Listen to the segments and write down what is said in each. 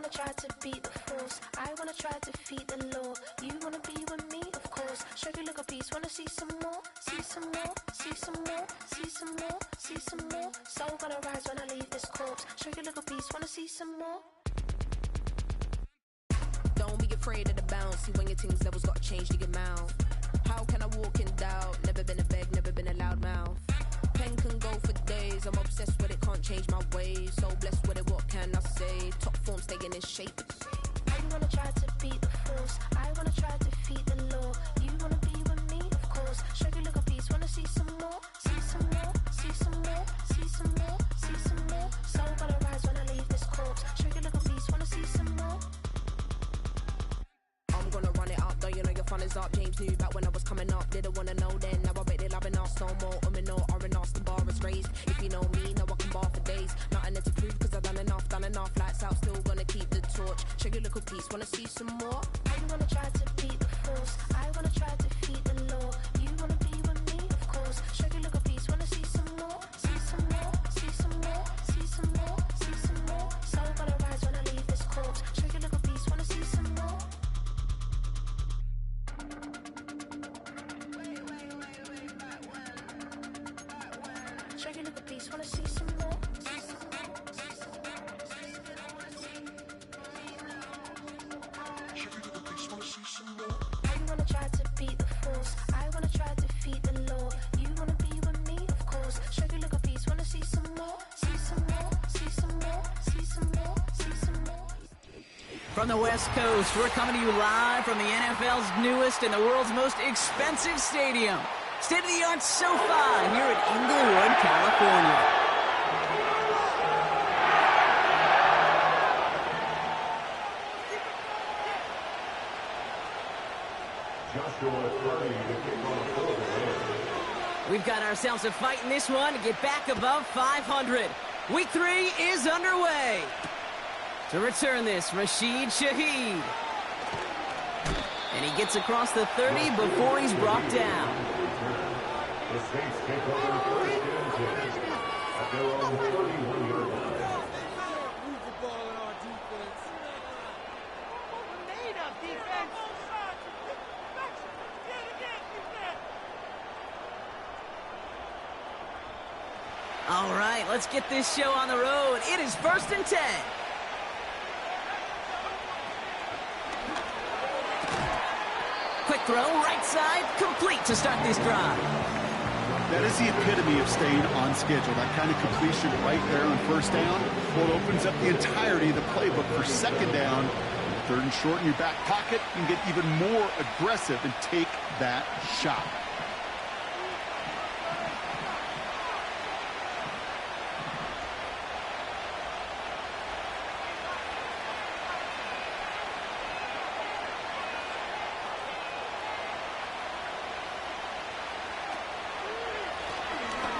wanna try to beat the force. I wanna try to defeat the law. You wanna be with me, of course. Show you look a piece, wanna see some more, see some more, see some more, see some more, see some more. Soul gonna rise when I leave this corpse. Show you look a piece, wanna see some more. Don't be afraid of the bounce. See when your things levels gotta change to your mouth. How can I walk in doubt? Never been a beg, never been a loud mouth. Pen can go for days. I'm obsessed with it, can't change my ways. So blessed with it, what can I say? Top form staying in shape. I wanna try to beat the force. I wanna try to defeat the law. You wanna be with me, of course. Show you look a piece, wanna see some more, see some more, see some more, see some more, see some more. Soul gonna rise when I leave this corpse. Show you look a piece, wanna see some more. I'm gonna run it up, though you know your fun is up. James knew back when I was coming up, didn't wanna know then. Now I bet they're loving us no more. No R&R's, the bar is raised. If you know me, now I can bar for days. Nothing to prove, cause I've done enough. Lights out, still gonna keep the torch. Show you a little piece, wanna see some more? I wanna try to beat the force. I wanna try to defeat the law. You wanna be with me, of course. Show you a little piece, wanna see some more, see some more, see some more, see some more, see some more. Soul gonna rise when I leave this corpse. Show you a little piece, wanna see some more. Show you a little piece, wanna see some more. I wanna try to beat the force. I wanna try to defeat the law. You wanna be with me, of course. Show you look a piece, wanna see some more, see some more, see some more, see some more, see some more. From the West Coast, we're coming to you live from the NFL's newest and the world's most expensive stadium. State-of-the-art SoFi here in Inglewood, California. We've got ourselves a fight in this one to get back above 500. Week 3 is underway. To return this, Rashid Shaheed. And he gets across the 30 before he's brought down. The Saints take over first and 10 at their own 31-yard line. All right, let's get this show on the road. It is 1st and 10. Quick throw, right side, complete to start this drive. That is the epitome of staying on schedule. That kind of completion right there on first down. Well, it opens up the entirety of the playbook for second down. Third and short in your back pocket. You can get even more aggressive and take that shot.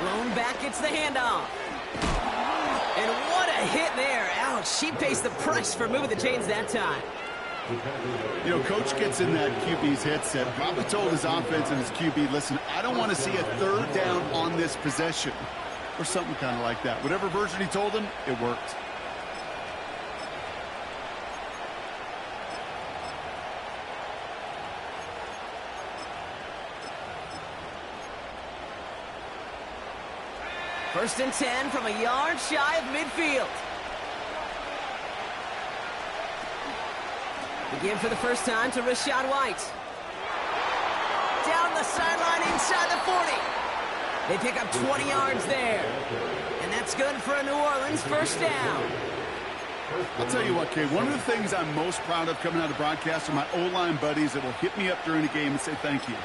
Lone back gets the handoff. And what a hit there. Ouch, she pays the price for moving the chains that time. You know, coach gets in that QB's headset, probably told his offense and his QB, listen, I don't want to see a third down on this possession. Or something kind of like that. Whatever version he told him, it worked. First and 10 from a yard shy of midfield. Begin for the first time to Rachaad White. Down the sideline inside the 40. They pick up 20 yards there. And that's good for a New Orleans first down. I'll tell you what, Kay, one of the things I'm most proud of coming out of broadcast are my O-line buddies that will hit me up during a game and say thank you.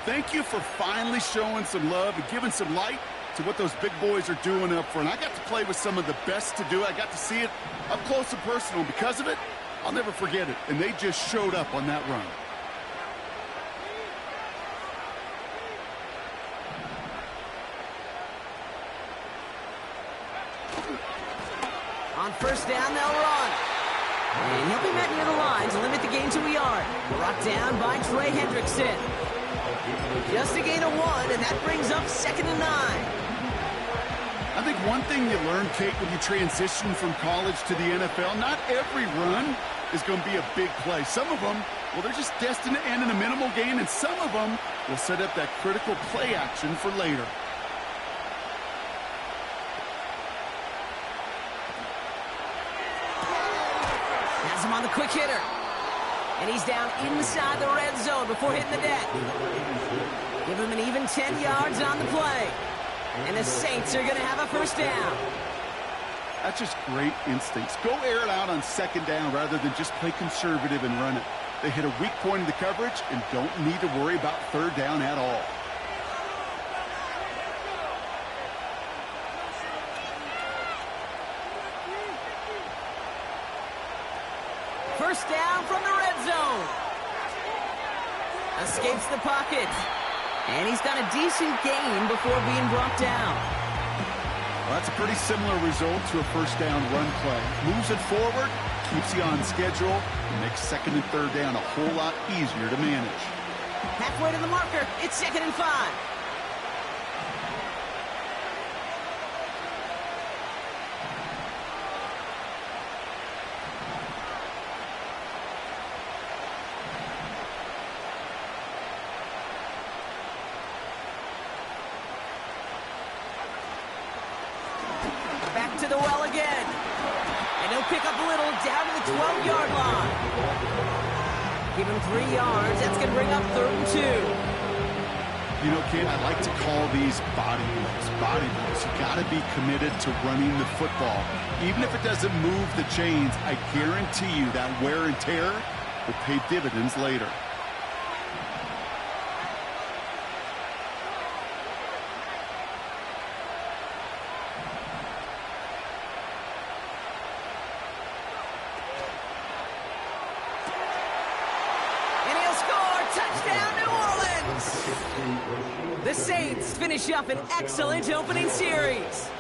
Thank you for finally showing some love and giving some light to what those big boys are doing up front. I got to play with some of the best to do it. I got to see it up close and personal. Because of it, I'll never forget it. And they just showed up on that run. On first down, they'll run. And he'll be met near the line to limit the gain to a yard. Brought down by Trey Hendrickson. Just a gain of 1, and that brings up 2nd and 9. I think one thing you learn, Kate, when you transition from college to the NFL, not every run is going to be a big play. Some of them, well, they're just destined to end in a minimal gain, and some of them will set up that critical play action for later. Has him on the quick hitter. And he's down inside the red zone before hitting the deck. Give him an even 10 yards on the play. And the Saints are going to have a first down. That's just great instincts. Go air it out on second down rather than just play conservative and run it. They hit a weak point in the coverage and don't need to worry about third down at all. First down from the red zone. Escapes the pocket. And he's got a decent gain before being brought down. Well, that's a pretty similar result to a first down run play. Moves it forward, keeps you on schedule, and makes second and third down a whole lot easier to manage. Halfway to the marker, it's 2nd and 5. Back to the well again. And he'll pick up a little down to the 12-yard line. Give him 3 yards. That's going to bring up 3rd and 2. You know, Kate, I like to call these body blows. Body blows. You got to be committed to running the football. Even if it doesn't move the chains, I guarantee you that wear and tear will pay dividends later. The Saints finish up an excellent opening series.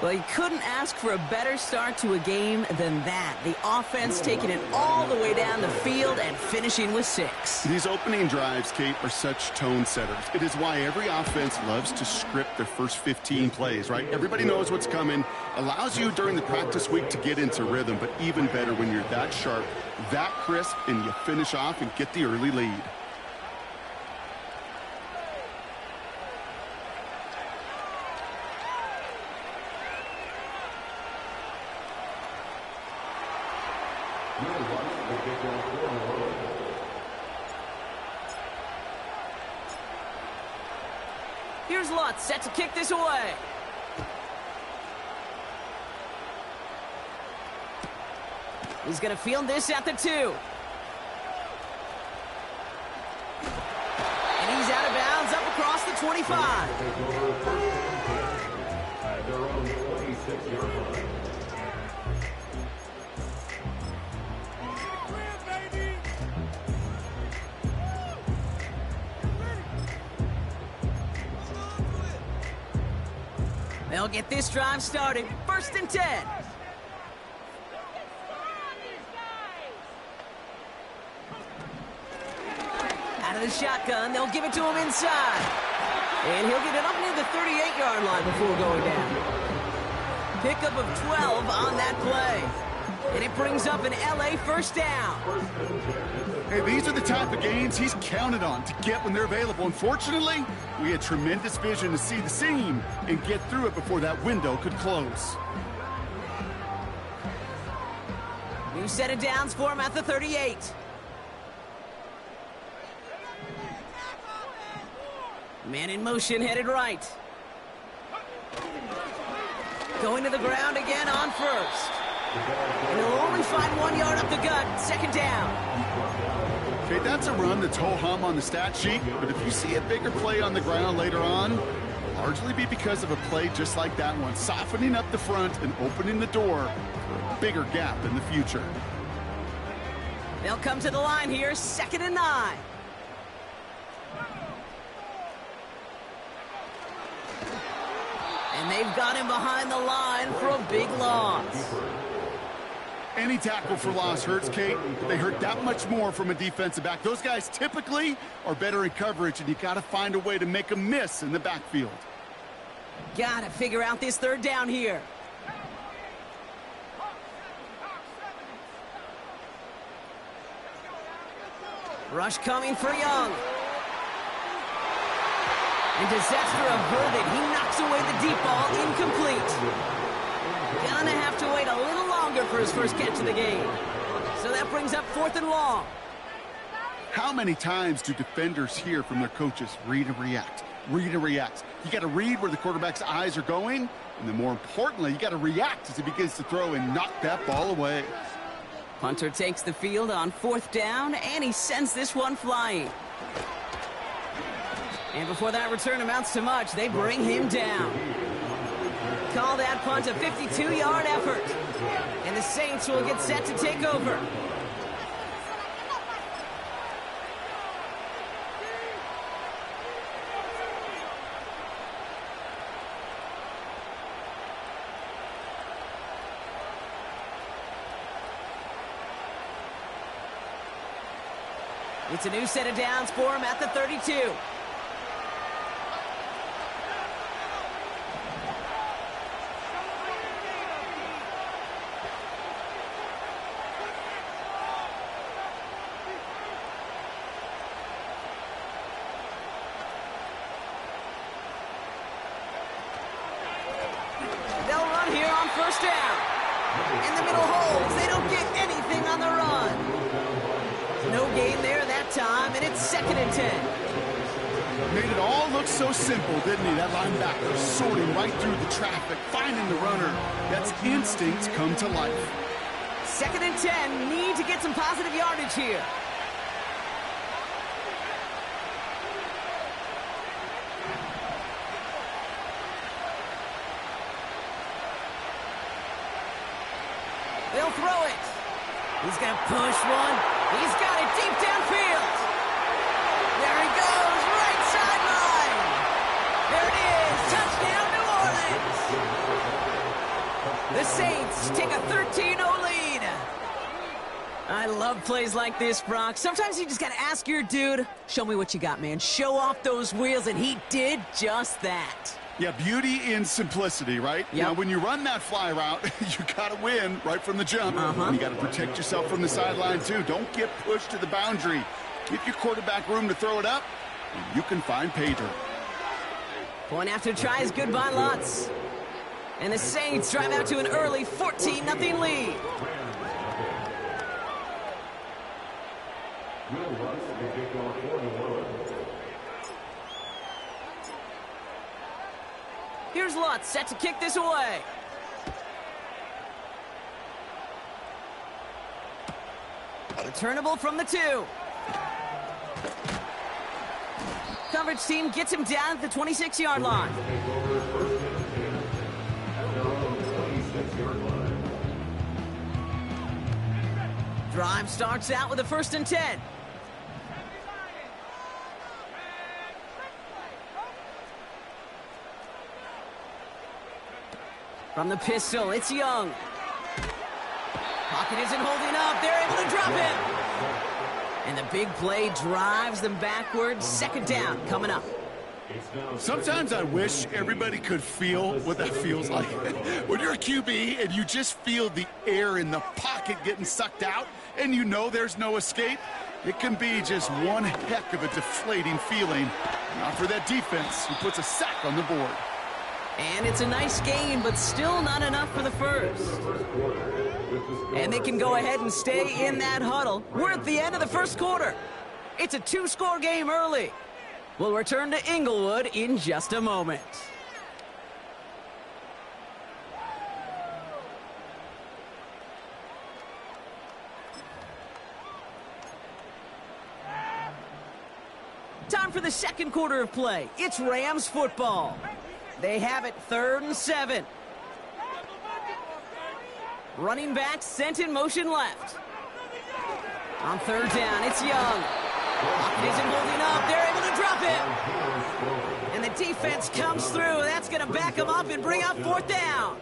Well, you couldn't ask for a better start to a game than that. The offense taking it all the way down the field and finishing with 6. These opening drives, Kate, are such tone setters. It is why every offense loves to script their first 15 plays, right? Everybody knows what's coming. Allows you during the practice week to get into rhythm, but even better when you're that sharp, that crisp, and you finish off and get the early lead. Here's Lutz set to kick this away. He's going to field this at the 2. And he's out of bounds up across the 25. At their own 26-yard line. They'll get this drive started. 1st and 10. Out of the shotgun, they'll give it to him inside. And he'll get it up near the 38-yard line before going down. Pickup of 12 on that play. And it brings up an LA first down. Hey, these are the type of gains he's counted on to get when they're available. Unfortunately, we had tremendous vision to see the seam and get through it before that window could close. New set of downs for him at the 38. Man in motion, headed right. Going to the ground again on 1st. And he'll only find 1 yard up the gut. 2nd down. Okay, that's a run that's ho-hum on the stat sheet, but if you see a bigger play on the ground later on, it'll largely be because of a play just like that one, softening up the front and opening the door for a bigger gap in the future. They'll come to the line here, 2nd and 9. And they've got him behind the line for a big loss. Any tackle for loss hurts, Kate, but they hurt that much more from a defensive back. Those guys typically are better in coverage, and you got to find a way to make them miss in the backfield. Gotta figure out this third down here. Rush coming for Young. And disaster averted. He knocks away the deep ball, incomplete. Gonna have to wait a little longer for his first catch of the game. So that brings up 4th and long. How many times do defenders hear from their coaches, read and react, read and react? You got to read where the quarterback's eyes are going, and then more importantly, you got to react as he begins to throw and knock that ball away. Punter takes the field on 4th down, and he sends this one flying. And before that return amounts to much, they bring him down. Call that punt a 52-yard effort. And the Saints will get set to take over. It's a new set of downs for him at the 32. They'll run here on 1st down. In the middle holes, they don't get anything on the run. No gain there that time, and it's 2nd and 10. Made it all look so simple, didn't he? That linebacker sorting right through the traffic, finding the runner. That's instinct come to life. 2nd and 10, need to get some positive yardage here. They'll throw it. He's going to push one. He's got it deep downfield. There he goes, right sideline. There it is, touchdown New Orleans. The Saints take a 13-0 lead. I love plays like this, Brock. Sometimes you just got to ask your dude, show me what you got, man. Show off those wheels, and he did just that. Yeah, beauty in simplicity, right? Yep. Now, when you run that fly route, you got to win right from the jump. And you got to protect yourself from the sideline, too. Don't get pushed to the boundary. Give your quarterback room to throw it up, and you can find pay dirt. Point after try is good by Lutz. And the Saints drive out to an early 14-0 lead. Here's Lutz set to kick this away. Returnable from the 2. Coverage team gets him down at the 26-yard line. Drive starts out with a 1st and 10. From the pistol, it's Young. Pocket isn't holding up. They're able to drop him. And the big play drives them backwards. 2nd down coming up. Sometimes I wish everybody could feel what that feels like. When you're a QB and you just feel the air in the pocket getting sucked out and you know there's no escape, it can be just one heck of a deflating feeling. Not for that defense who puts a sack on the board. And it's a nice game, but still not enough for the first. And they can go ahead and stay in that huddle. We're at the end of the first quarter. It's a 2-score game early. We'll return to Inglewood in just a moment. Time for the second quarter of play. It's Rams football. They have it 3rd and 7. Running back sent in motion left. On 3rd down, it's Young. Pocket isn't holding up. They're able to drop him. And the defense comes through. That's going to back him up and bring up 4th down.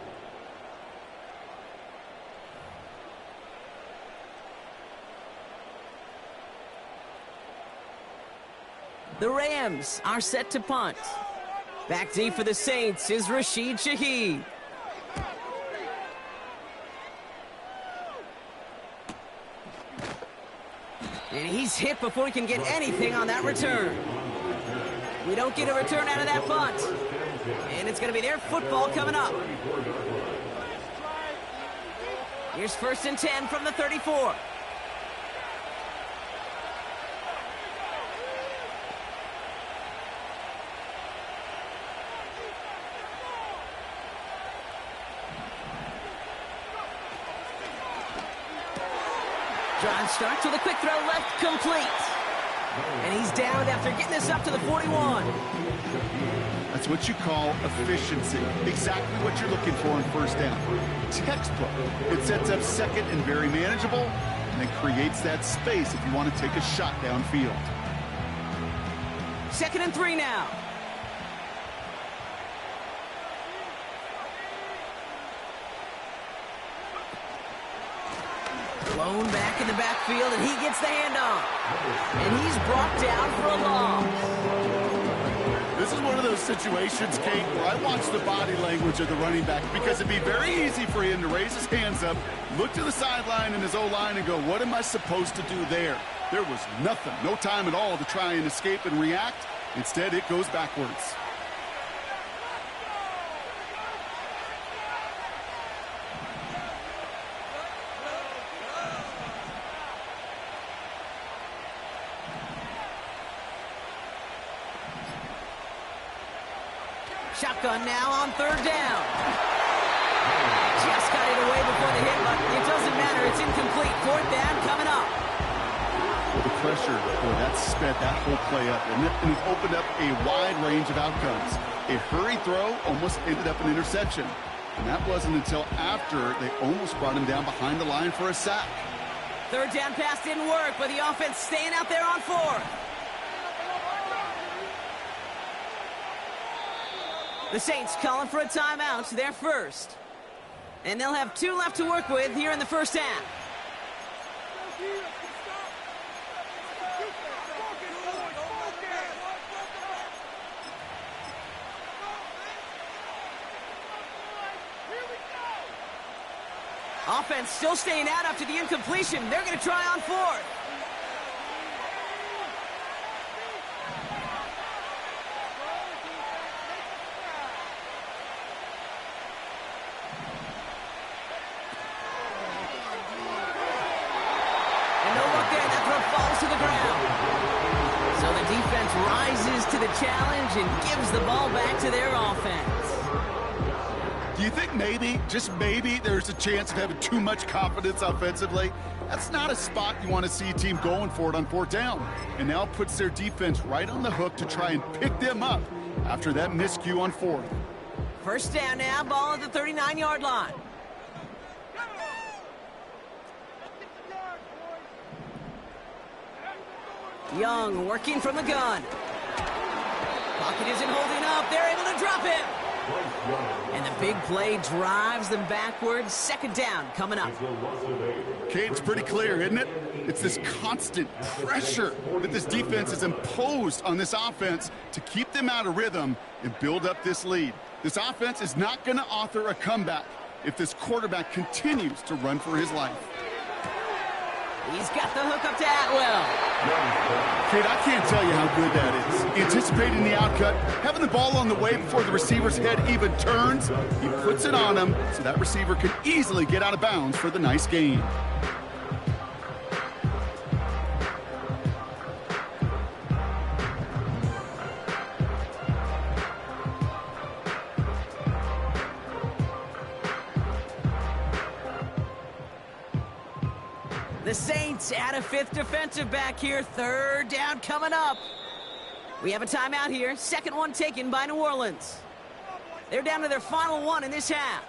The Rams are set to punt. Back deep for the Saints is Rashid Shaheed. And he's hit before he can get anything on that return. We don't get a return out of that punt. And it's going to be their football coming up. Here's 1st and 10 from the 34. John starts with a quick throw left, complete. And he's down after getting this up to the 41. That's what you call efficiency. Exactly what you're looking for on 1st down. Textbook. It sets up 2nd and very manageable, and then creates that space if you want to take a shot downfield. 2nd and 3 now. Blown back in the backfield, and he gets the handoff. And he's brought down for a loss. This is one of those situations, Kate, where I watch the body language of the running back, because it'd be very easy for him to raise his hands up, look to the sideline and his O-line and go, what am I supposed to do there? There was nothing, no time at all to try and escape and react. Instead, it goes backwards. Shotgun now on 3rd down. Just got it away before the hit, but it doesn't matter. It's incomplete. 4th down coming up. The pressure, boy, that sped that whole play up, and it opened up a wide range of outcomes. A hurry throw almost ended up an interception. And that wasn't until after they almost brought him down behind the line for a sack. 3rd down pass didn't work, but the offense staying out there on 4th. The Saints calling for a timeout, their first. And they'll have 2 left to work with here in the 1st half. Offense still staying out after the incompletion. They're going to try on 4th. To the ground. So the defense rises to the challenge and gives the ball back to their offense. Do you think maybe, just maybe, there's a chance of having too much confidence offensively? That's not a spot you want to see a team going for it on 4th down. And now it puts their defense right on the hook to try and pick them up after that miscue on 4th. 1st down now, ball at the 39-yard line. Young working from the gun. Pocket isn't holding up. They're able to drop him. And the big play drives them backwards. 2nd down coming up. Okay, it's pretty clear, isn't it? It's this constant pressure that this defense has imposed on this offense to keep them out of rhythm and build up this lead. This offense is not going to author a comeback if this quarterback continues to run for his life. He's got the hook up to Atwell. Kate, I can't tell you how good that is. Anticipating the outcut, having the ball on the way before the receiver's head even turns, he puts it on him so that receiver can easily get out of bounds for the nice gain. The Saints add a 5th defensive back here. 3rd down coming up. We have a timeout here. 2nd one taken by New Orleans. They're down to their final one in this half.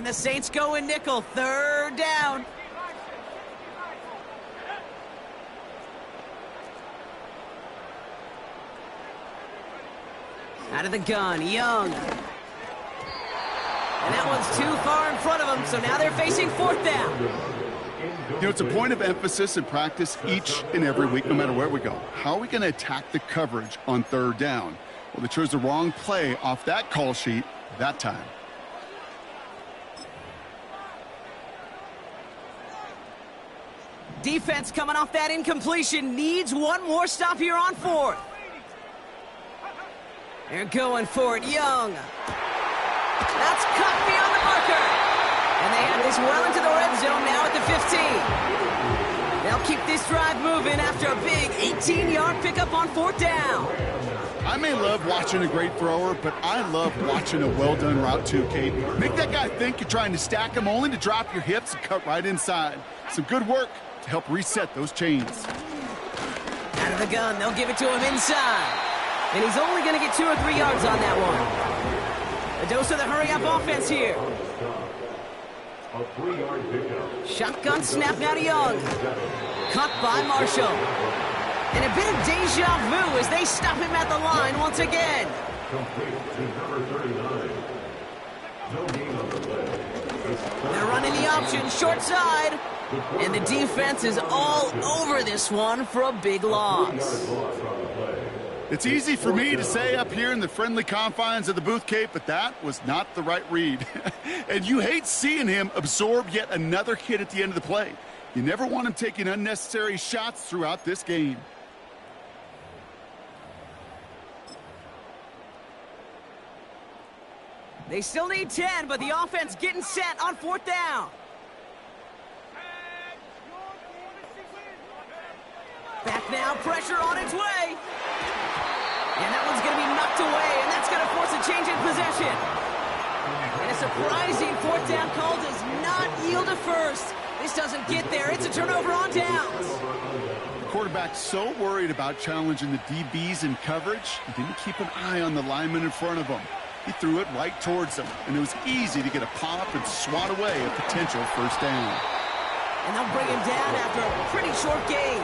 And the Saints go in nickel, 3rd down. Out of the gun, Young. And that one's too far in front of them, so now they're facing 4th down. You know, it's a point of emphasis in practice each and every week, no matter where we go. How are we going to attack the coverage on 3rd down? Well, they chose the wrong play off that call sheet that time. Defense coming off that incompletion needs one more stop here on 4th. They're going for it, Young. That's cut beyond the marker. And they have this well into the red zone now at the 15. They'll keep this drive moving after a big 18-yard pickup on 4th down. I may love watching a great thrower, but I love watching a well-done route too, Kate. Make that guy think you're trying to stack him only to drop your hips and cut right inside. Some good work to help reset those chains. Out of the gun, they'll give it to him inside. And he's only going to get 2 or 3 yards on that one. A dose of the hurry-up offense here. A 3-yard pickup. Shotgun snap now to Young. Caught by Marshall. And a bit of deja vu as they stop him at the line once again. Complete to number 39. No gain on the play. They're running the option short side. And the defense is all over this one for a big loss. It's easy for me to say up here in the friendly confines of the booth, Kate, but that was not the right read. And you hate seeing him absorb yet another hit at the end of the play. You never want him taking unnecessary shots throughout this game. They still need 10, but the offense getting set on 4th down. Back now, pressure on its way. And that one's going to be knocked away, and that's going to force a change in possession. And a surprising 4th down call does not yield a first. This doesn't get there. It's a turnover on downs. The quarterback's so worried about challenging the DBs in coverage, he didn't keep an eye on the lineman in front of him. He threw it right towards them, and it was easy to get a pop and swat away a potential 1st down. And they'll bring him down after a pretty short gain.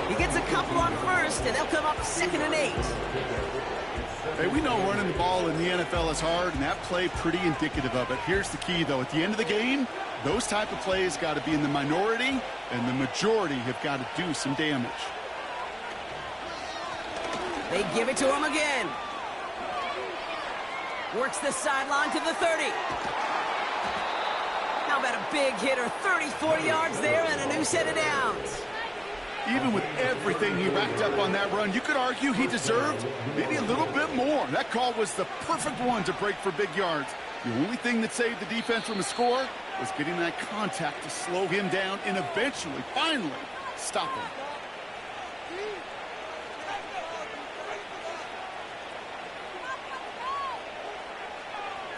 He gets a couple on 1st, and they'll come up 2nd and 8. Hey, we know running the ball in the NFL is hard, and that play pretty indicative of it. Here's the key, though. At the end of the game, those type of plays got to be in the minority, and the majority have got to do some damage. They give it to him again. Works the sideline to the 30. How about a big hitter, 30, 40 yards there, and a new set of downs. Even with everything he racked up on that run, you could argue he deserved maybe a little bit more. That call was the perfect one to break for big yards. The only thing that saved the defense from a score was getting that contact to slow him down and eventually, finally, stop him.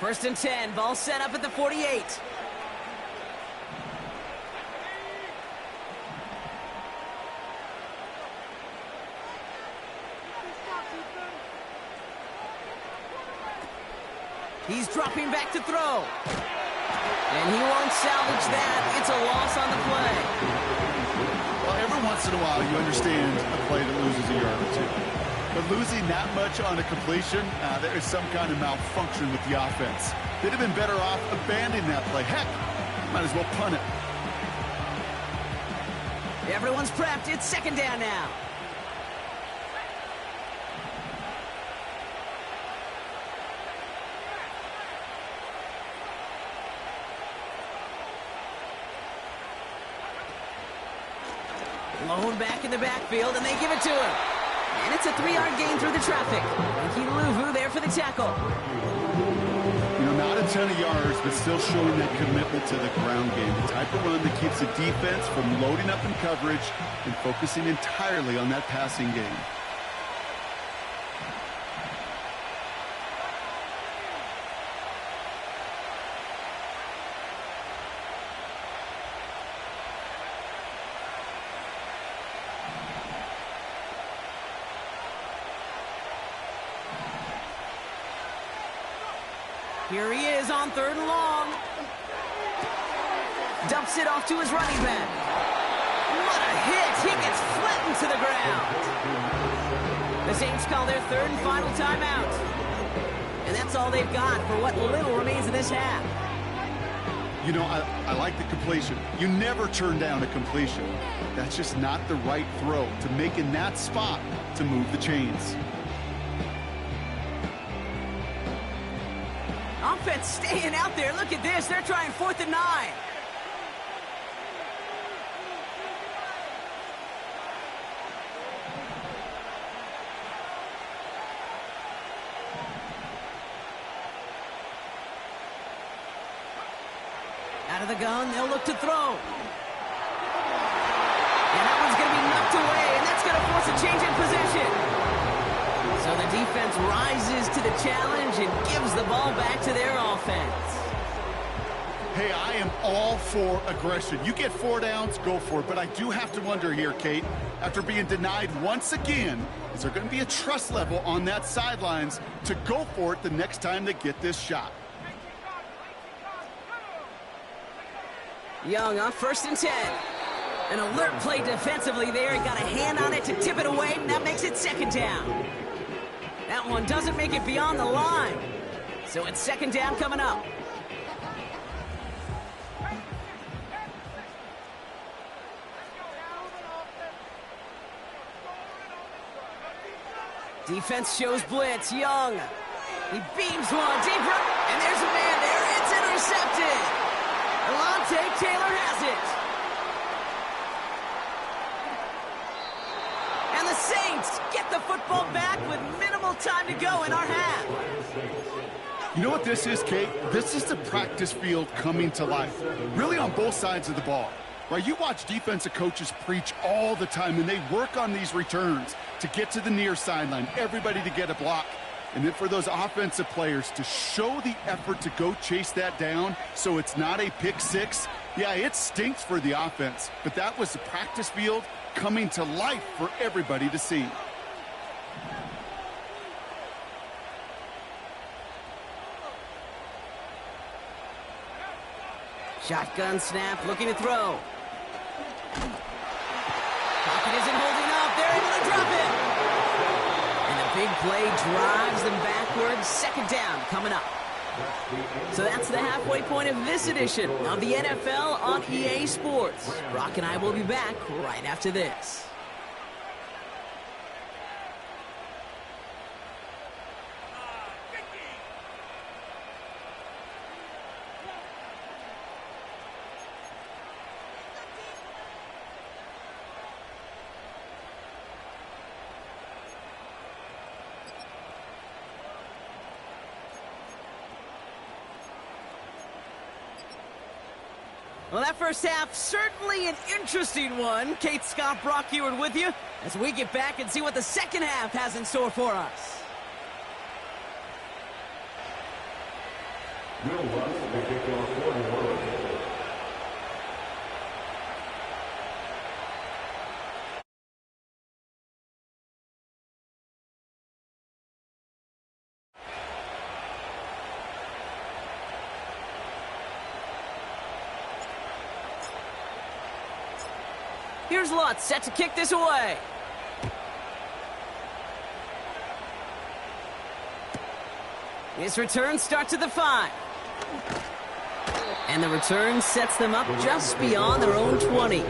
First and 10, ball set up at the 48. He's dropping back to throw. And he won't salvage that. It's a loss on the play. Well, every once in a while you understand a play that loses a yard or two. But losing that much on a completion, there is some kind of malfunction with the offense. They'd have been better off abandoning that play. Heck, might as well punt it. Everyone's prepped. It's 2nd down now. Blown back in the backfield, and they give it to him. And it's a 3-yard gain through the traffic. Ricky Luvu there for the tackle. You know, not a ton of yards, but still showing that commitment to the ground game. The type of run that keeps the defense from loading up in coverage and focusing entirely on that passing game. Here he is on 3rd and long. Dumps it off to his running back. What a hit! He gets flattened to the ground. The Saints call their 3rd and final timeout. And that's all they've got for what little remains of this half. You know, I like the completion. You never turn down a completion. That's just not the right throw to make in that spot to move the chains. Offense staying out there. Look at this. They're trying 4th and 9. Out of the gun, they'll look to throw. And that one's going to be knocked away, and that's going to force a change in possession. So the defense rises to the challenge and gives the ball back to their offense. Hey, I am all for aggression. You get 4 downs, go for it. But I do have to wonder here, Kate, after being denied once again, is there going to be a trust level on that sidelines to go for it the next time they get this shot? Young on 1st and 10. An alert play defensively there. He got a hand on it to tip it away, and that makes it 2nd down. That one doesn't make it beyond the line. So it's 2nd down coming up. Defense shows blitz. Young. He beams one deeper, and there's a man there. It's intercepted. Alontae Taylor has it. And the Saints get the football back with minimal time to go in our half. You know what this is, Kate? This is the practice field coming to life, really on both sides of the ball. Right, you watch defensive coaches preach all the time, and they work on these returns to get to the near sideline, everybody to get a block. And then for those offensive players to show the effort to go chase that down so it's not a pick six, yeah, it stinks for the offense. But that was the practice field coming to life for everybody to see. Shotgun snap, looking to throw. Pocket isn't holding up. They're able to drop it. And the big play drives them backwards. 2nd down coming up. So that's the halfway point of this edition of the NFL on EA Sports. Brock and I will be back right after this. Well, that first half, certainly an interesting one. Kate, Scott, Brock Ewart with you as we get back and see what the second half has in store for us. Will Lutz will kick off 41. Here's Lutz set to kick this away. This return starts at the 5. And the return sets them up just beyond their own 20.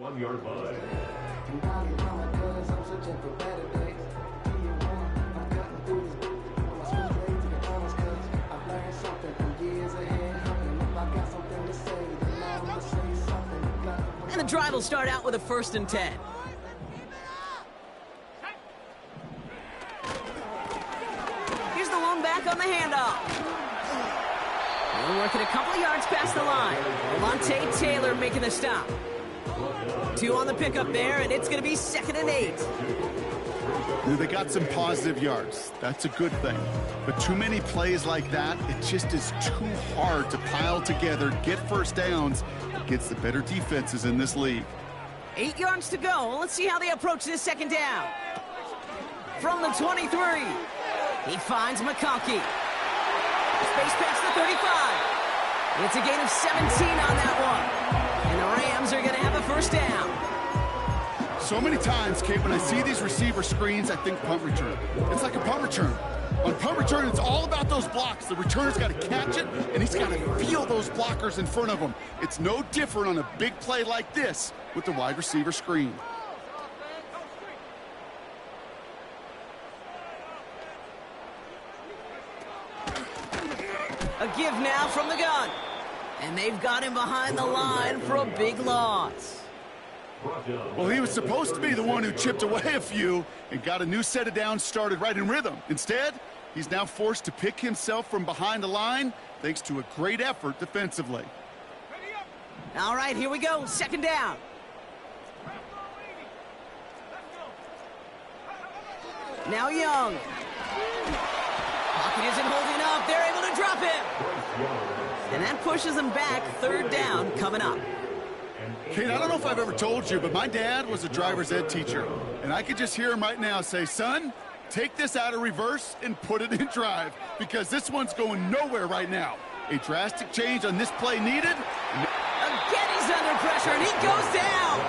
1 yard line. And the drive will start out with a 1st and 10. Here's the lone back on the handoff. We're working a couple of yards past the line. Monte Taylor making the stop. 2 on the pickup there, and it's going to be 2nd and 8. They got some positive yards. That's a good thing. But too many plays like that, it just is too hard to pile together, get first downs against the better defenses in this league. 8 yards to go. Let's see how they approach this 2nd down. From the 23, he finds McConkey. Space past the 35. It's a gain of 17 on that one. And the Rams are going to have a 1st down. So many times, Kate, when I see these receiver screens, I think punt return. It's like a punt return. On punt return, it's all about those blocks. The returner's got to catch it, and he's got to feel those blockers in front of him. It's no different on a big play like this with the wide receiver screen. A give now from the gun. And they've got him behind the line for a big loss. Well, he was supposed to be the one who chipped away a few and got a new set of downs started right in rhythm. Instead, he's now forced to pick himself from behind the line thanks to a great effort defensively. All right, here we go. 2nd down. Now Young. Pocket isn't holding up. They're able to drop him. And that pushes them back. 3rd down coming up. Kate, I don't know if I've ever told you, but my dad was a driver's ed teacher. And I could just hear him right now say, son, take this out of reverse and put it in drive, because this one's going nowhere right now. A drastic change on this play needed. Again, he's under pressure, and he goes down.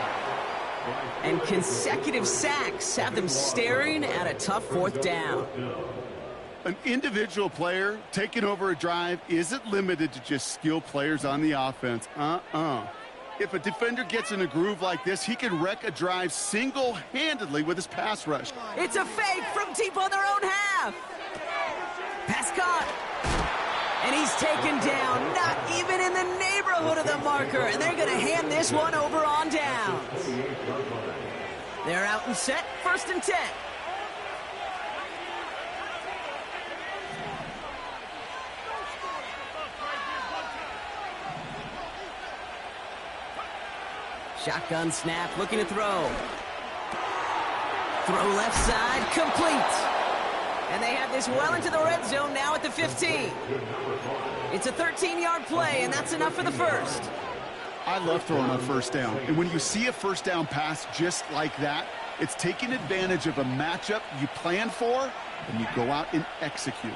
And consecutive sacks have them staring at a tough 4th down. An individual player taking over a drive isn't limited to just skilled players on the offense. If a defender gets in a groove like this, he can wreck a drive single-handedly with his pass rush. It's a fake from deep on their own half. Pass caught. And he's taken down, not even in the neighborhood of the marker. And they're going to hand this one over on downs. They're out and set, 1st and 10. Shotgun snap, looking to throw. Throw left side, complete. And they have this well into the red zone now at the 15. It's a 13-yard play, and that's enough for the 1st. I love throwing on 1st down. And when you see a 1st down pass just like that, it's taking advantage of a matchup you plan for, and you go out and execute.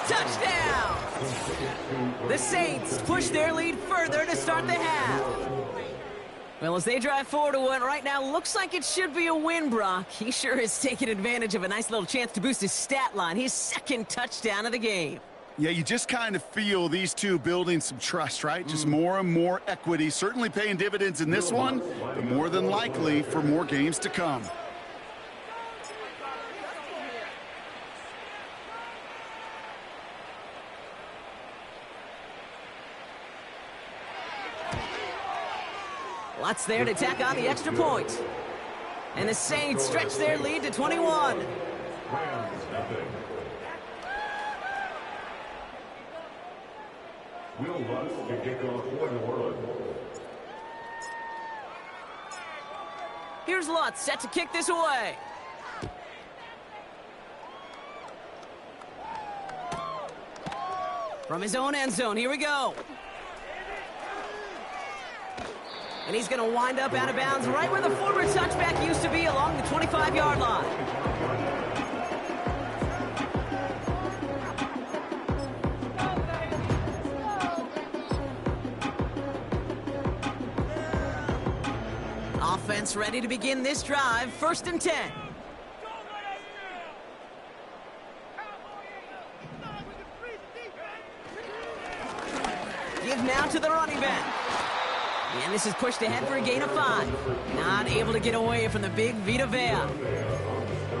Touchdown! The Saints push their lead further to start the half. Well, as they drive forward to what right now looks like it should be a win, Brock. He sure is taking advantage of a nice little chance to boost his stat line. His 2nd touchdown of the game. Yeah, you just kind of feel these two building some trust, right? Just more and more equity. Certainly paying dividends in this one, but more than likely for more games to come. Lots there to tack on the extra point. And the Saints stretch their lead to 21. Will Lutz to kick off for New Orleans. Here's Lutz set to kick this away. From his own end zone, here we go. And he's going to wind up out of bounds right where the former touchback used to be, along the 25-yard line. Offense ready to begin this drive, 1st and 10. now to the running back. And this is pushed ahead for a gain of 5. Not able to get away from the big Vita Vea.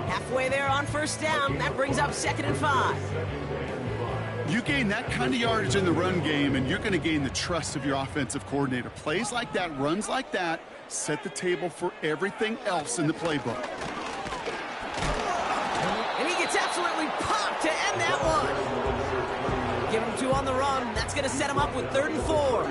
Halfway there on first down. That brings up 2nd and 5. You gain that kind of yardage in the run game, and you're going to gain the trust of your offensive coordinator. Plays like that, runs like that, set the table for everything else in the playbook. And he gets absolutely popped to end that one. Give him 2 on the run. That's going to set him up with 3rd and 4.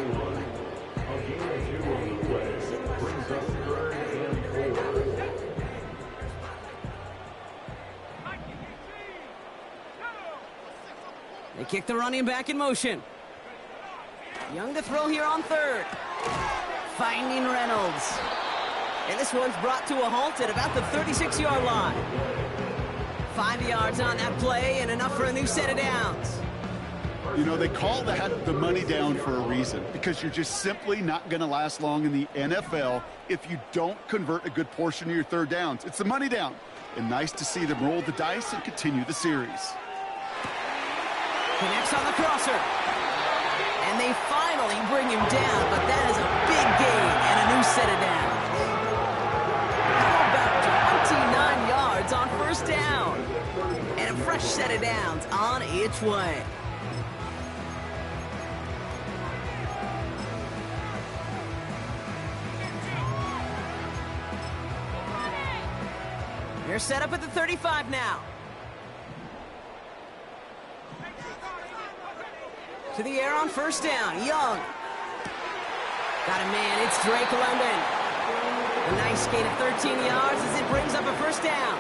They kick the running back in motion. Young to throw here on 3rd. Finding Reynolds. And this one's brought to a halt at about the 36-yard line. 5 yards on that play and enough for a new set of downs. You know, they call that the money down for a reason, because you're just simply not going to last long in the NFL if you don't convert a good portion of your 3rd downs. It's the money down. And nice to see them roll the dice and continue the series. Connects on the crosser. And they finally bring him down, but that is a big gain and a new set of downs. How about 29 yards on first down? And a fresh set of downs on its way. They're set up at the 35 now. To the air on first down. Young. Got a man. It's Drake London. A nice gain of 13 yards as it brings up a first down.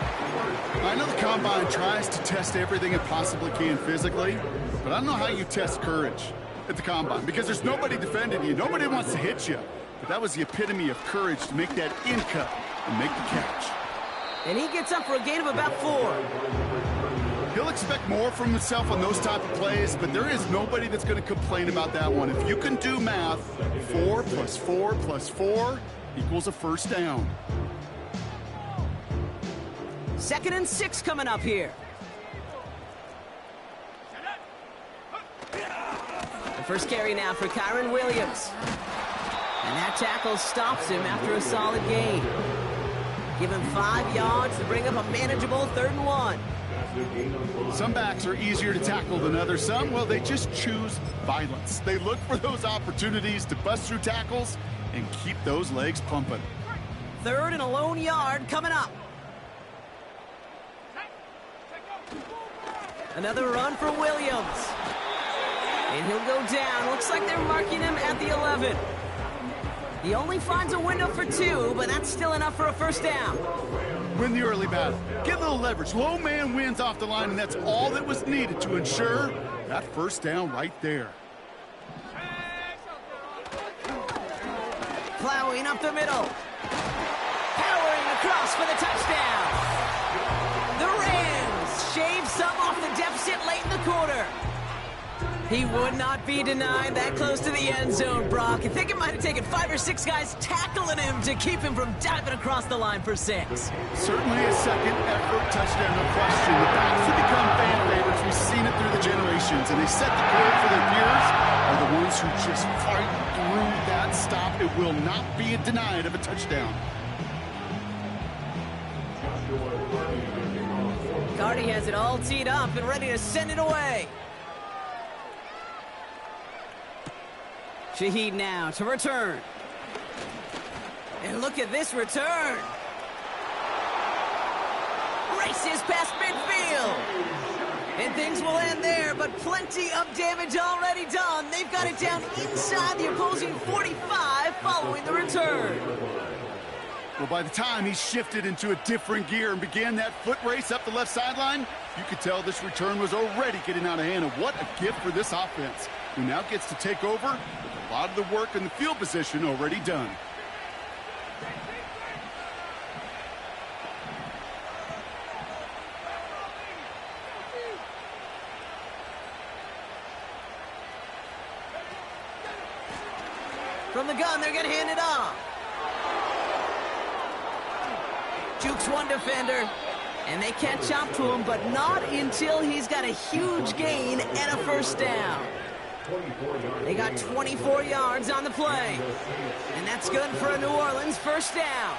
I know the Combine tries to test everything it possibly can physically, but I don't know how you test courage at the Combine, because there's nobody defending you. Nobody wants to hit you. But that was the epitome of courage to make that in cut and make the catch. And he gets up for a gain of about 4. He'll expect more from himself on those type of plays, but there is nobody that's going to complain about that one. If you can do math, 4 plus 4 plus 4 equals a first down. 2nd and 6 coming up here. The first carry now for Kyron Williams. And that tackle stops him after a solid gain. Give him 5 yards to bring up a manageable 3rd and 1. Some backs are easier to tackle than others. Some, well, they just choose violence. They look for those opportunities to bust through tackles and keep those legs pumping. 3rd and a lone yard coming up. Another run for Williams. And he'll go down. Looks like they're marking him at the 11. He only finds a window for 2, but that's still enough for a first down. Win the early battle. Get a little leverage. Low man wins off the line, and that's all that was needed to ensure that first down right there. Plowing up the middle. Powering across for the touchdown. The Rams shave some off the deficit late in the quarter. He would not be denied that close to the end zone, Brock. I think it might have taken 5 or 6 guys tackling him to keep him from diving across the line for 6. Certainly a second effort touchdown, no question. The backs have become fan favorites. We've seen it through the generations, and they set the goal for their peers are the ones who just fight through that stop. It will not be denied of a touchdown. Cardi has it all teed up and ready to send it away. Shaheed now to return. And look at this return. Races past midfield. And things will end there, but plenty of damage already done. They've got it down inside the opposing 45 following the return. Well, by the time he shifted into a different gear and began that foot race up the left sideline, you could tell this return was already getting out of hand. And what a gift for this offense, who now gets to take over with a lot of the work in the field position already done. From the gun, they're going to hand it off. Jukes one defender, and they catch up to him, but not until he's got a huge gain and a first down. They got 24 yards on the play. And that's good for a New Orleans first down.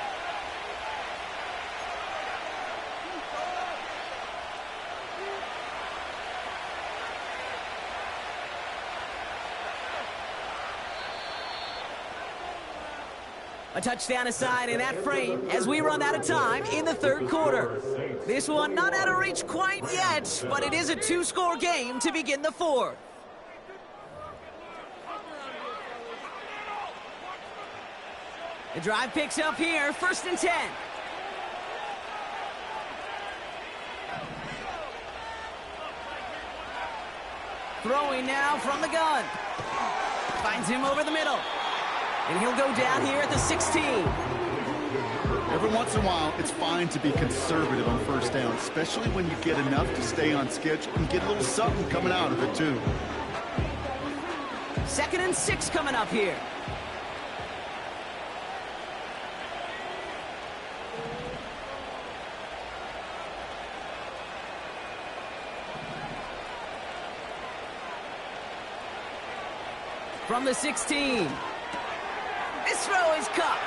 A touchdown aside in that frame as we run out of time in the third quarter. This one not out of reach quite yet, but it is a two-score game to begin the fourth. The drive picks up here, 1st and 10. Throwing now from the gun. Finds him over the middle. And he'll go down here at the 16. Every once in a while, it's fine to be conservative on first down, especially when you get enough to stay on schedule and get a little something coming out of it, too. 2nd and 6 coming up here. From the 16. His throw is caught.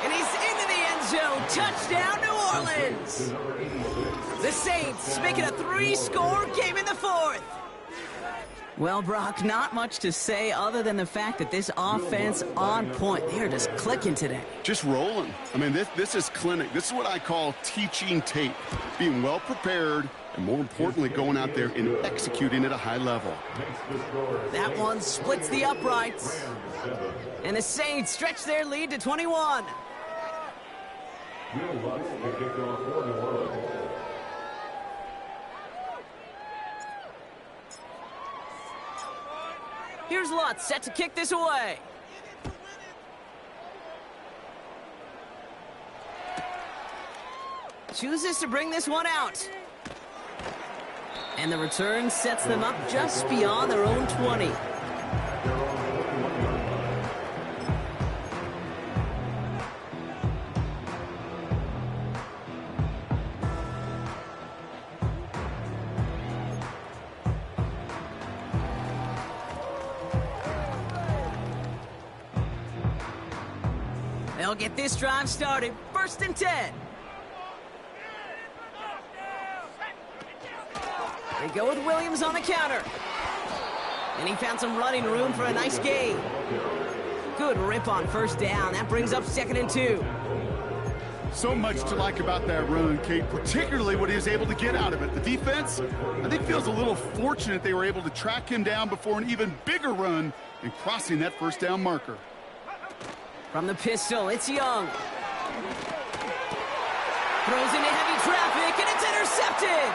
And he's into the end zone. Touchdown, New Orleans. The Saints make it a 3-score game in the fourth. Well, Brock, not much to say other than the fact that this offense on point. They're just clicking today. Just rolling. I mean, this is clinic. This is what I call teaching tape. Being well prepared, and more importantly, going out there and executing at a high level. That one splits the uprights. And the Saints stretch their lead to 21. Here's Lutz set to kick this away. Chooses to bring this one out. And the return sets them up just beyond their own 20. They'll get this drive started. 1st and 10. They go with Williams on the counter. And he found some running room for a nice gain. Good rip on 1st down. That brings up 2nd and 2. So much to like about that run, Kate, particularly what he was able to get out of it. The defense, I think, feels a little fortunate they were able to track him down before an even bigger run and crossing that 1st down marker. From the pistol, it's Young. Throws into heavy traffic, and it's intercepted.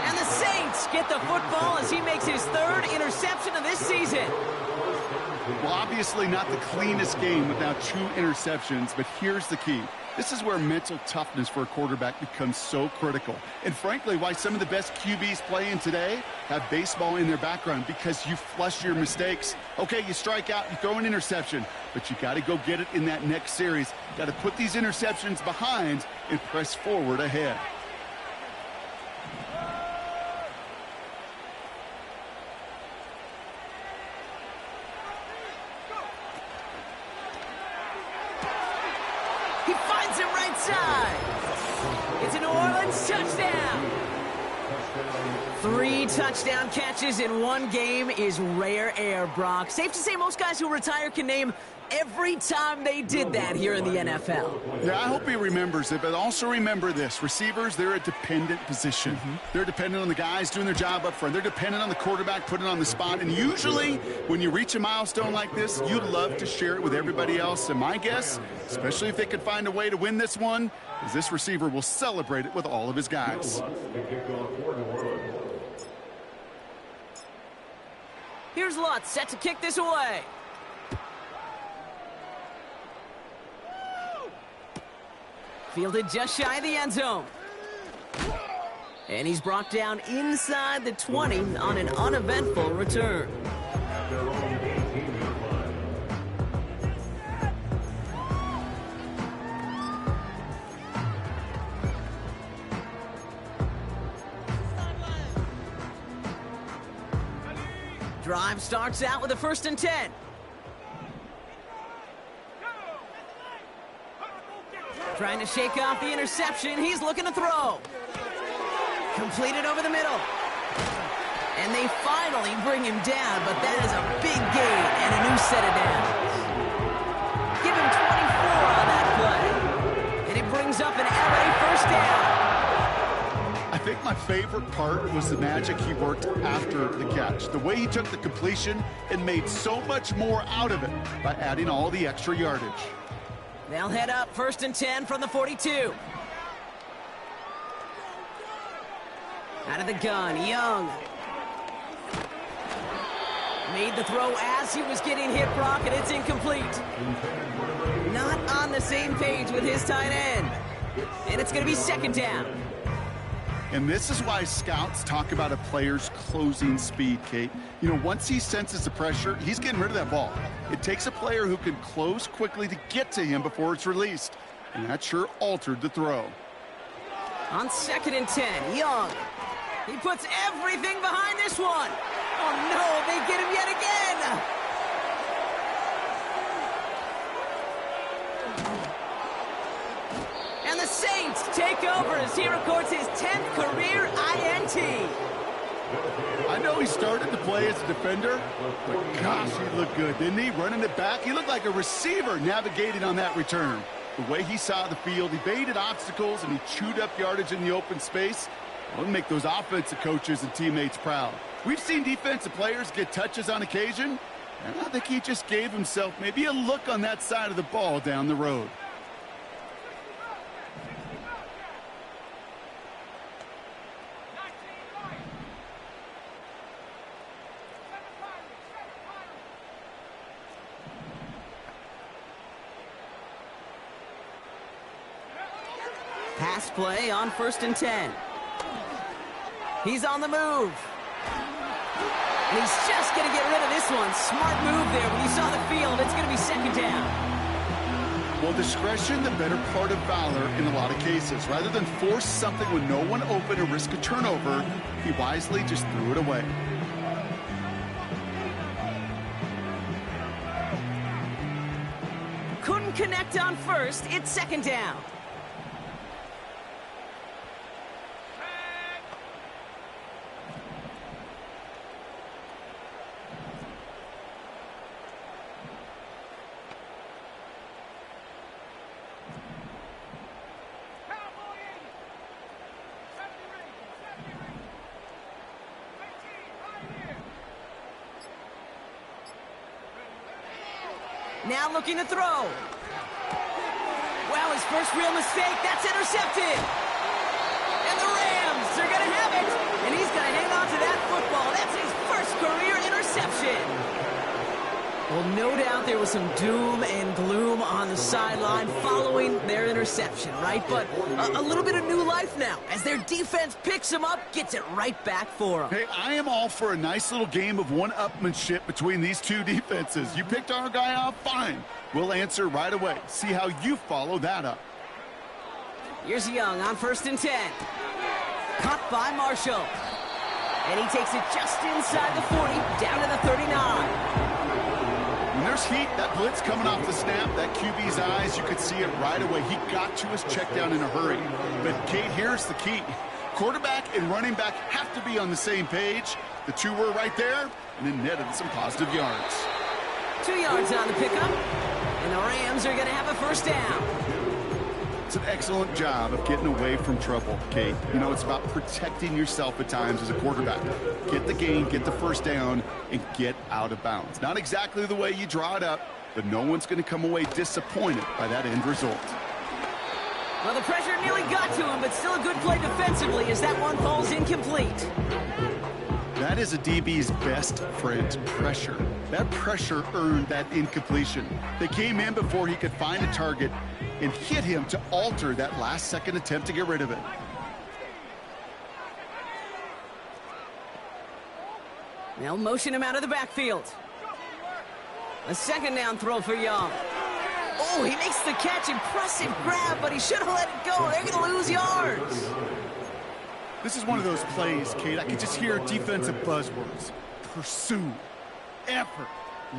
And the Saints get the football as he makes his 3rd interception of this season. Well, obviously not the cleanest game without 2 interceptions, but here's the key. This is where mental toughness for a quarterback becomes so critical. And frankly, why some of the best QBs playing today have baseball in their background, because you flush your mistakes. Okay, you strike out, you throw an interception, but you got to go get it in that next series. Got to put these interceptions behind and press forward ahead. He finds him right side. It's a New Orleans touchdown. 3 touchdown catches in one game is rare air, Brock. Safe to say most guys who retire can name every time they did that here in the NFL. Yeah, I hope he remembers it, but also remember this. Receivers, they're a dependent position. They're dependent on the guys doing their job up front. They're dependent on the quarterback putting on the spot. And usually, when you reach a milestone like this, you'd love to share it with everybody else. And my guess, especially if they could find a way to win this one, is this receiver will celebrate it with all of his guys. Here's Lutz set to kick this away. Fielded just shy of the end zone. And he's brought down inside the 20 on an uneventful return. Drive starts out with a 1st and 10. Trying to shake off the interception. He's looking to throw. Completed over the middle. And they finally bring him down, but that is a big gain and a new set of downs. Give him 24 on that play. And it brings up an LA 1st down. I think my favorite part was the magic he worked after the catch. The way he took the completion and made so much more out of it by adding all the extra yardage. They'll head up 1st and 10 from the 42. Out of the gun, Young. Made the throw as he was getting hit, Brock, and it's incomplete. Not on the same page with his tight end. And it's going to be 2nd down. And this is why scouts talk about a player's closing speed, Kate. You know, once he senses the pressure, he's getting rid of that ball. It takes a player who can close quickly to get to him before it's released. And that sure altered the throw. On 2nd and 10, Young. He puts everything behind this one. Oh, no, they get him yet again. And the Saints take over as he records his 10th career INT. I know he started to play as a defender, but gosh, he looked good, didn't he? Running it back, he looked like a receiver navigating on that return. The way he saw the field, he baited obstacles, and he chewed up yardage in the open space. It'll make those offensive coaches and teammates proud. We've seen defensive players get touches on occasion, and I think he just gave himself maybe a look on that side of the ball down the road. Pass play on 1st and 10. He's on the move. And he's just going to get rid of this one. Smart move there. When you saw the field, it's going to be 2nd down. Well, discretion, the better part of valor in a lot of cases. Rather than force something with no one open and risk a turnover, he wisely just threw it away. Couldn't connect on 1st. It's 2nd down. Now looking to throw. Well, his first real mistake, that's intercepted. And the Rams are going to have it. And he's going to hang on to that football. That's his first career interception. Well, no doubt there was some doom and gloom on the sideline following their interception, right? But a little bit of new life now as their defense picks him up, gets it right back for them. Hey, I am all for a nice little game of one-upmanship between these two defenses. You picked our guy off, fine. We'll answer right away. See how you follow that up. Here's Young on 1st and 10. Caught by Marshall. And he takes it just inside the 40, down to the 39. When there's heat, that blitz coming off the snap, that QB's eyes, you could see it right away. He got to his check down in a hurry. But, Kate, here's the key. Quarterback and running back have to be on the same page. The two were right there, and then netted some positive yards. 2 yards on the pickup, and the Rams are going to have a 1st down. It's an excellent job of getting away from trouble, Kate. You know, it's about protecting yourself at times as a quarterback. Get the gain, get the 1st down, and get out of bounds. Not exactly the way you draw it up, but no one's going to come away disappointed by that end result. Well, the pressure nearly got to him, but still a good play defensively as that one falls incomplete. That is a DB's best friend, pressure. That pressure earned that incompletion. They came in before he could find a target and hit him to alter that last-second attempt to get rid of it. They'll motion him out of the backfield. A 2nd down throw for Young. Oh, he makes the catch. Impressive grab, but he should have let it go. They're going to lose yards. This is one of those plays, Kate, I could just hear defensive buzzwords. Pursue, effort.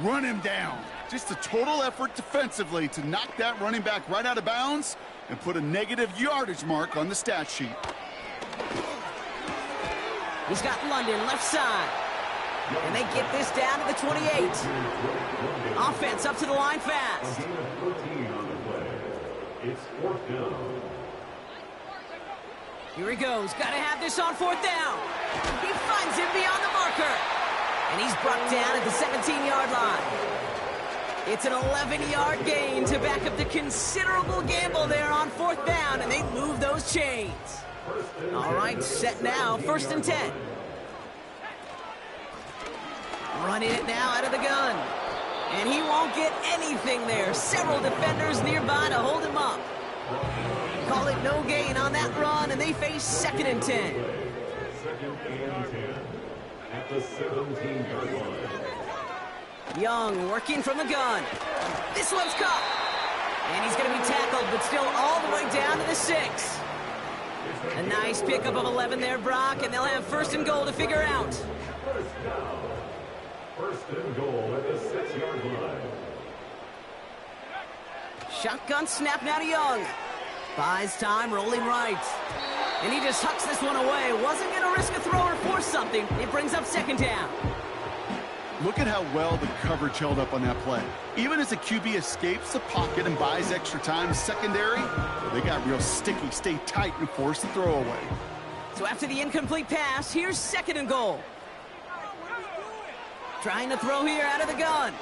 Run him down. Just a total effort defensively to knock that running back right out of bounds and put a negative yardage mark on the stat sheet. He's got London left side. And they get this down to the 28. Offense up to the line fast. It's 4th down. Here he goes. Got to have this on 4th down. He finds him beyond the marker. And he's brought down at the 17-yard line. It's an 11-yard gain to back up the considerable gamble there on 4th down, and they move those chains. All right, set now, 1st and 10. Running it now out of the gun. And he won't get anything there. Several defenders nearby to hold him up. Call it no gain on that run, and they face 2nd and 10. 2nd and 10 at the 17-yard line. Young working from the gun. This one's caught. And he's going to be tackled, but still all the way down to the 6. A nice pickup of 11 there, Brock, and they'll have 1st and goal to figure out. 1st down. 1st and goal at the 6-yard line. Shotgun snap now to Young. Buys time, rolling right. And he just hucks this one away. Wasn't going to risk a throw or force something. It brings up 2nd down. Look at how well the coverage held up on that play. Even as the QB escapes the pocket and buys extra time secondary, they got real sticky, stay tight, and force the throw away. So after the incomplete pass, here's 2nd and goal. Trying to throw here out of the gun.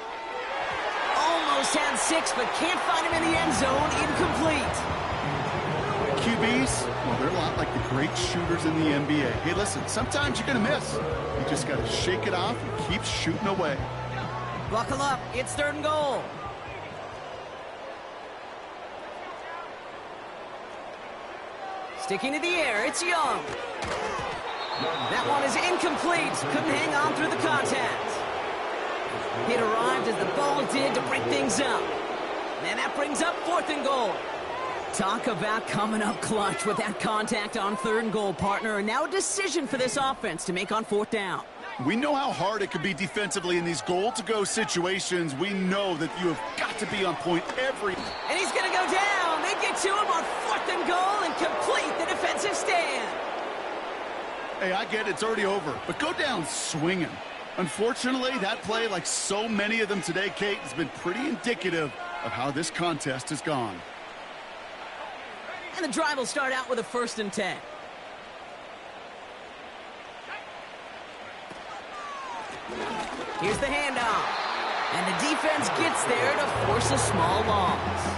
Almost had 6, but can't find him in the end zone. Incomplete. QBs, well, they're a lot like the great shooters in the NBA. Hey, listen, sometimes you're going to miss. You just got to shake it off and keep shooting away. Buckle up. It's 3rd and goal. Sticking to the air, it's Young. That one is incomplete. Couldn't hang on through the contact. It arrived as the ball did to break things up. And that brings up 4th and goal. Talk about coming up clutch with that contact on 3rd and goal, partner. And now a decision for this offense to make on 4th down. We know how hard it can be defensively in these goal-to-go situations. We know that you have got to be on point every... And he's going to go down. They get to him on 4th and goal and complete the defensive stand. Hey, I get it. It's already over. But go down swinging. Unfortunately, that play, like so many of them today, Kate, has been pretty indicative of how this contest has gone. And the drive will start out with a 1st and 10. Here's the handoff. And the defense gets there to force a small loss.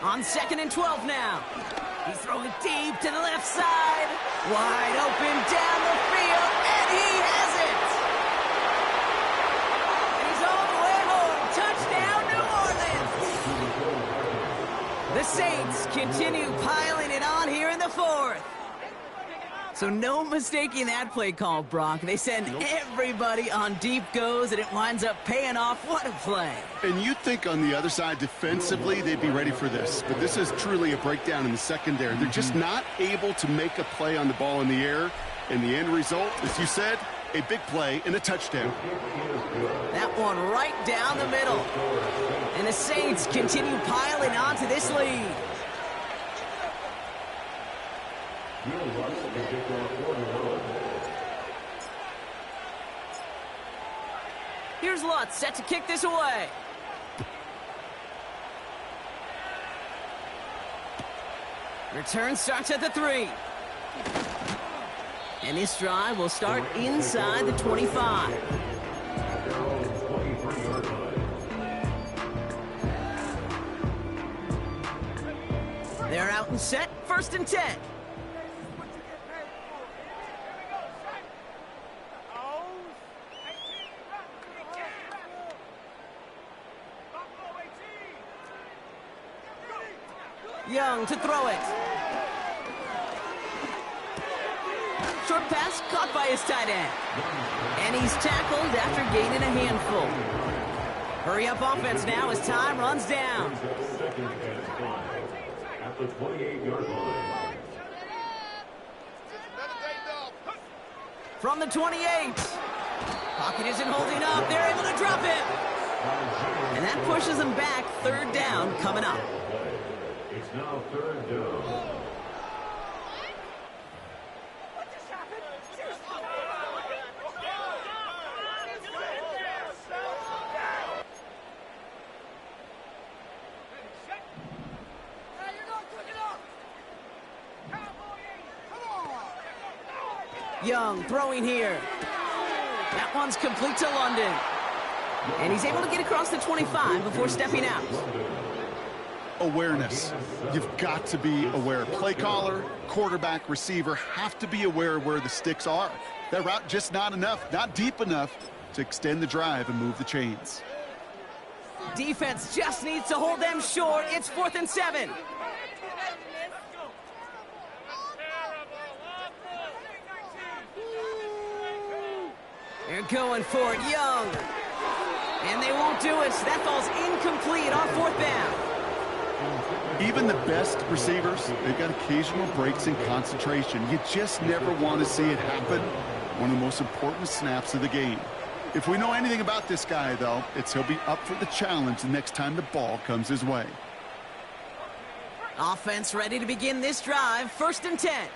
On 2nd and 12 now. He's throwing deep to the left side. Wide open down the field, and he has it! And he's all the way home. Touchdown, New Orleans! The Saints continue piling it on here in the 4th. So no mistaking that play call, Brock. They send everybody on deep goes, and it winds up paying off. What a play. And you'd think on the other side, defensively, they'd be ready for this. But this is truly a breakdown in the secondary. They're just not able to make a play on the ball in the air. And the end result, as you said, a big play and a touchdown. That one right down the middle. And the Saints continue piling on to this lead. Here's Lutz set to kick this away. Return starts at the 3. And this drive will start inside the 25. 23-yard line. They're out and set, 1st and 10. Young to throw it. Short pass caught by his tight end. And he's tackled after gaining a handful. Hurry up offense now as time runs down. Second and 5 at the 28-yard line. From the 28. Pocket isn't holding up. They're able to drop it. And that pushes them back. 3rd down coming up. It's now 3rd down. Young throwing here. That one's complete to London. And he's able to get across the 25 before stepping out. Awareness. You've got to be aware. Play caller, quarterback, receiver have to be aware of where the sticks are. That route just not enough, not deep enough to extend the drive and move the chains. Defense just needs to hold them short. It's 4th and 7. They're going for it, Young. And they won't do it. That ball's incomplete on 4th down. Even the best receivers, they've got occasional breaks in concentration. You just never want to see it happen. One of the most important snaps of the game. If we know anything about this guy, though, it's he'll be up for the challenge the next time the ball comes his way. Offense ready to begin this drive. 1st and 10.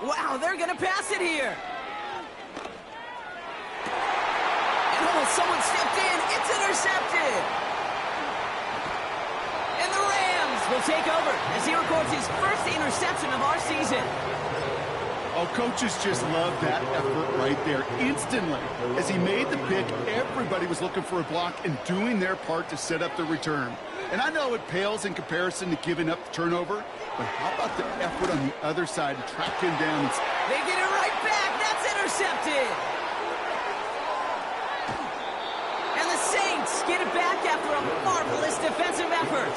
Wow, they're going to pass it here. And oh, someone stepped in. It's intercepted. And the Rams will take over as he records his 1st interception of our season. Oh, coaches just love that effort right there. Instantly, as he made the pick, everybody was looking for a block and doing their part to set up the return. And I know it pales in comparison to giving up the turnover, but how about the effort on the other side to track him down? They get it right back. That's intercepted. And the Saints get it back after a marvelous defensive effort.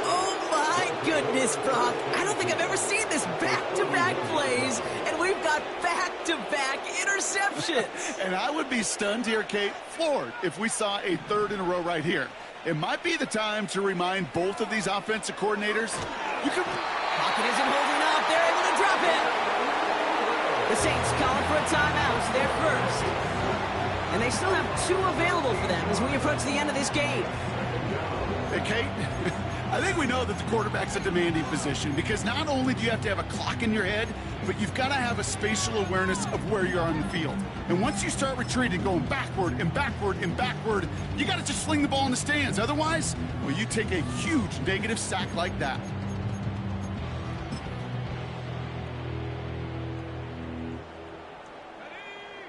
Oh, my goodness, Brock. I don't think I've ever seen this back-to-back plays, and we've got back-to-back interceptions. And I would be stunned here, Kate, floored, if we saw a 3rd in a row right here. It might be the time to remind both of these offensive coordinators, you can... Pocket isn't holding up. They're able to drop it. The Saints calling for a timeout. They're first. And they still have 2 available for them as we approach the end of this game. Hey, Kate, I think we know that the quarterback's a demanding position because not only do you have to have a clock in your head, but you've got to have a spatial awareness of where you are on the field. And once you start retreating, going backward and backward and backward, you got to just fling the ball in the stands. Otherwise, well, you take a huge negative sack like that.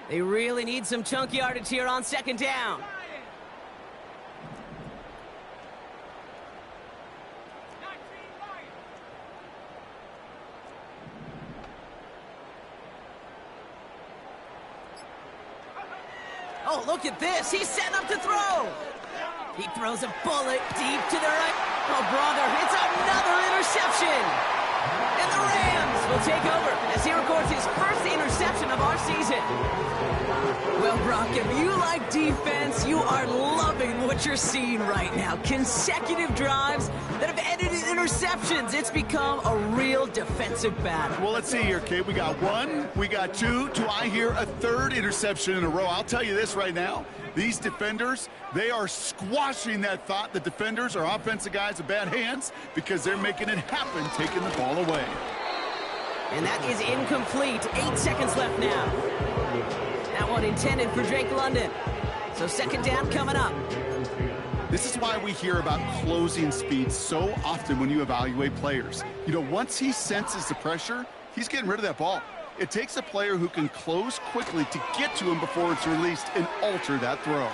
They really need some chunk yardage here on 2nd down. Oh, look at this. He's setting up to throw. He throws a bullet deep to the right. Oh, brother, it's another interception. And the Rams will take over as he records his 1st interception of our season. Well, Brock, if you like defense, you are loving what you're seeing right now. Consecutive drives that have ended in interceptions. It's become a real defensive battle. Well, let's see here, Kate. We got 1, we got 2. Do I hear a 3rd interception in a row? I'll tell you this right now. These defenders, they are squashing that thought. The defenders are offensive guys with bad hands because they're making it happen, taking the ball away. And that is incomplete. 8 seconds left now. That one intended for Drake London. So 2nd down coming up. This is why we hear about closing speed so often when you evaluate players. You know, once he senses the pressure, he's getting rid of that ball. It takes a player who can close quickly to get to him before it's released and alter that throw.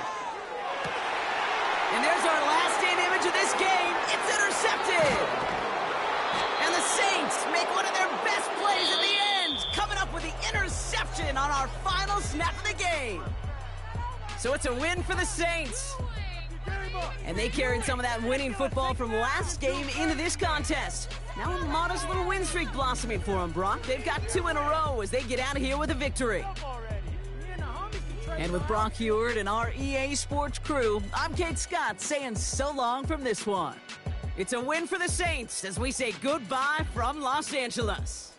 And there's our last-in image of this game. It's intercepted. And the Saints make one of their best plays at the end, coming up with the interception on our final snap of the game. So it's a win for the Saints. And they carried some of that winning football from last game into this contest. Now a modest little win streak blossoming for them, Brock. They've got 2 in a row as they get out of here with a victory. And with Brock Heward and our EA Sports crew, I'm Kate Scott saying so long from this one. It's a win for the Saints as we say goodbye from Los Angeles.